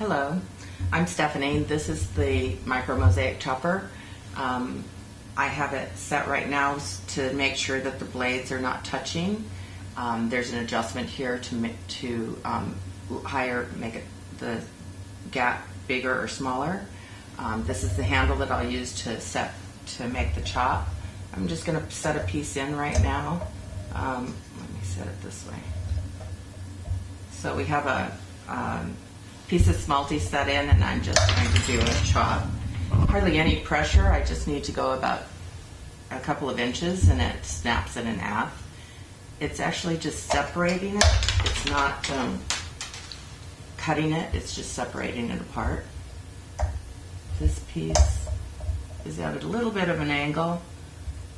Hello, I'm Stephanie. This is the micro mosaic chopper. I have it set right now to make sure that the blades are not touching. There's an adjustment here to make the gap bigger or smaller. This is the handle that I'll use to make the chop. I'm just going to set a piece in right now. Let me set it this way. So we have a piece of smalti set in, and I'm just going to do a chop. Hardly any pressure. I just need to go about a couple of inches, and it snaps it in half. It's actually just separating it. It's not cutting it. It's just separating it apart. This piece is at a little bit of an angle,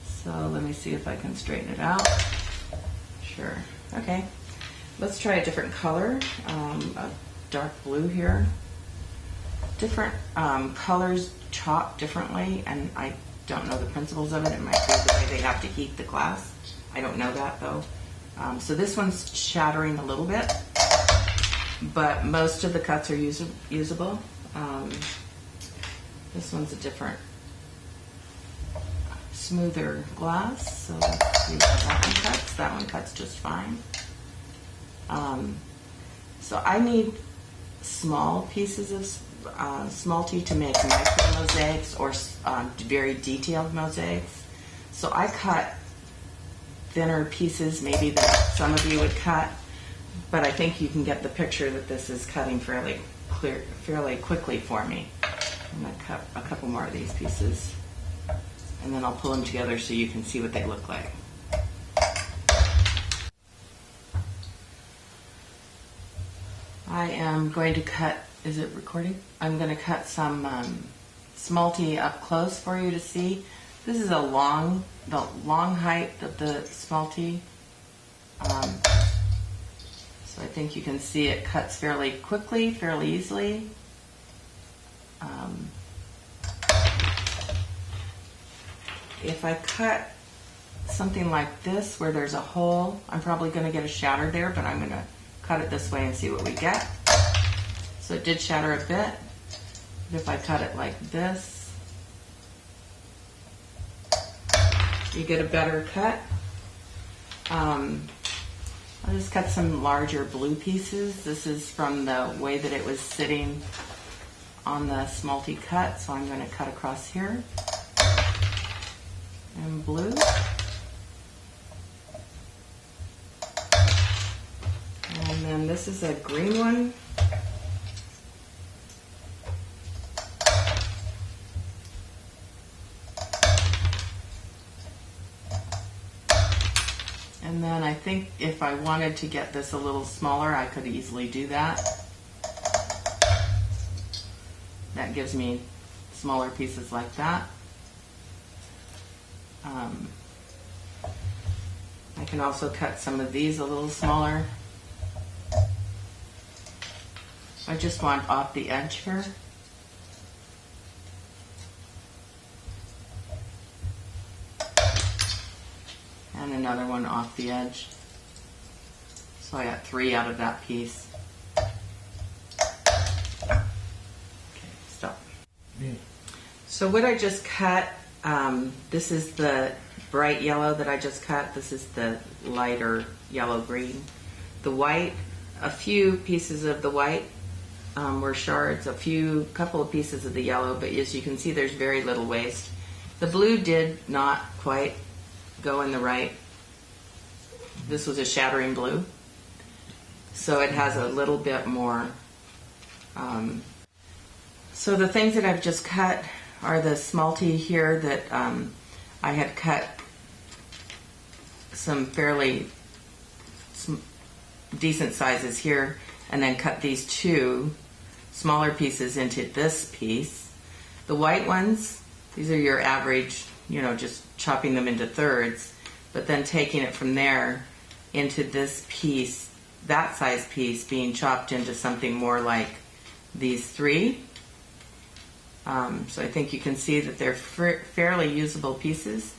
so let me see if I can straighten it out. Sure. Okay. Let's try a different color. A dark blue here. Different colors chop differently, and I don't know the principles of it. It might be the way they have to heat the glass. I don't know that though. So this one's shattering a little bit, but most of the cuts are usable. This one's a different, smoother glass. So let's see how that one cuts. That one cuts just fine. So I need small pieces of smalti to make micro mosaics or very detailed mosaics. So I cut thinner pieces maybe that some of you would cut, but I think you can get the picture that this is cutting fairly quickly for me. I'm going to cut a couple more of these pieces, and then I'll pull them together so you can see what they look like. I am going to cut, is it recording? I'm going to cut some smalti up close for you to see. This is the long height of the smalti. So I think you can see it cuts fairly quickly, fairly easily. If I cut something like this where there's a hole, I'm probably going to get a shatter there, but I'm going to cut it this way and see what we get. So it did shatter a bit. But if I cut it like this, you get a better cut. I'll just cut some larger blue pieces. This is from the way that it was sitting on the smalti cut, so I'm going to cut across here. And blue. And then this is a green one. And then I think if I wanted to get this a little smaller, I could easily do that. That gives me smaller pieces like that. I can also cut some of these a little smaller. I just want off the edge here. And another one off the edge. So I got 3 out of that piece. Okay, stop. So what I just cut, this is the bright yellow that I just cut. This is the lighter yellow-green. The white, a few pieces of the white were shards, couple of pieces of the yellow, but as you can see, there's very little waste. The blue did not quite go in the right. This was a shattering blue, so it has a little bit more. So the things that I've just cut are the smalti here that I had cut some fairly decent sizes here, and then cut these 2 smaller pieces into this piece. The white ones, these are your average, just chopping them into thirds, but then taking it from there into this piece, that size piece being chopped into something more like these 3. So I think you can see that they're fairly usable pieces.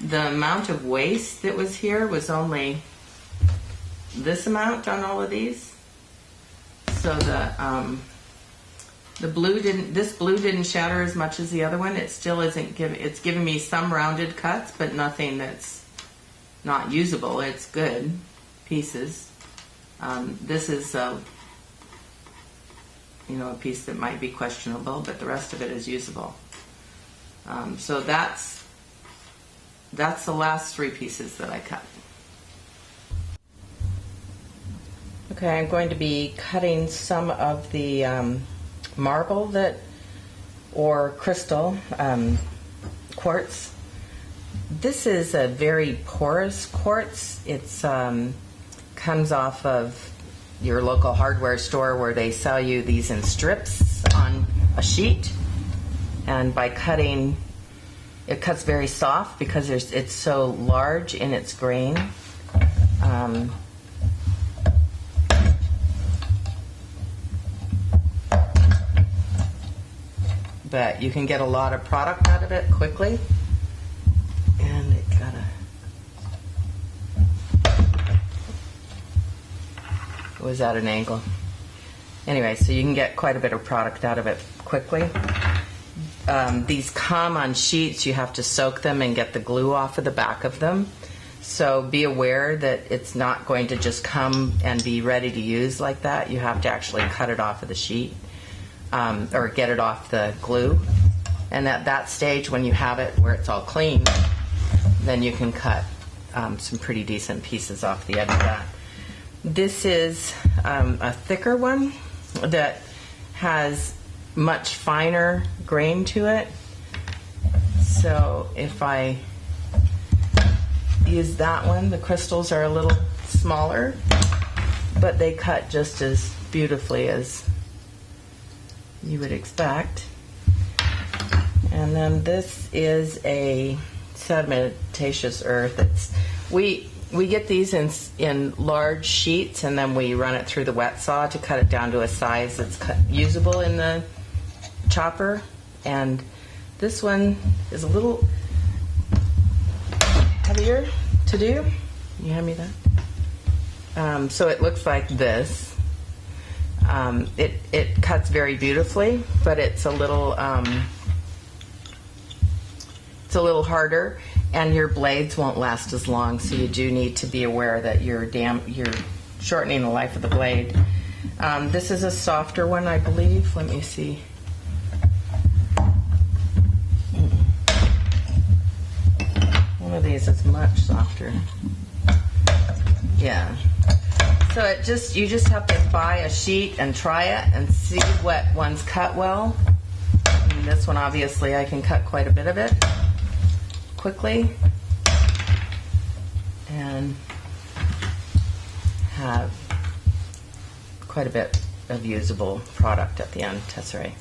The amount of waste that was here was only this amount on all of these. So the This blue didn't shatter as much as the other one. It still isn't it's giving me some rounded cuts, but nothing that's not usable. It's good pieces. This is a piece that might be questionable, but the rest of it is usable. So that's the last 3 pieces that I cut. Okay, I'm going to be cutting some of the marble or crystal quartz. This is a very porous quartz. It's comes off of your local hardware store where they sell you these in strips on a sheet, and by cutting, it cuts very soft because it's so large in its grain. But you can get a lot of product out of it quickly, and it was at an angle. Anyway, so you can get quite a bit of product out of it quickly. These come on sheets. You have to soak them and get the glue off of the back of them. So be aware that it's not going to just come and be ready to use like that. You have to actually cut it off of the sheet. Or get it off the glue, and at that stage, when you have it where it's all clean, then you can cut some pretty decent pieces off the edge of that. This is a thicker one that has much finer grain to it, so if I use that one, the crystals are a little smaller, but they cut just as beautifully as you would expect. And then this is a sedimentatious earth. We get these in large sheets, and then we run it through the wet saw to cut it down to a size that's usable in the chopper. And this one is a little heavier to do. Can you hand me that? So it looks like this. It cuts very beautifully, but it's a little harder, and your blades won't last as long. So you do need to be aware that you're shortening the life of the blade. This is a softer one, I believe. Let me see. One of these is much softer. Yeah. So you just have to buy a sheet and try it and see what ones cut well. And this one, obviously, I can cut quite a bit of it quickly and have quite a bit of usable product at the end, tesserae.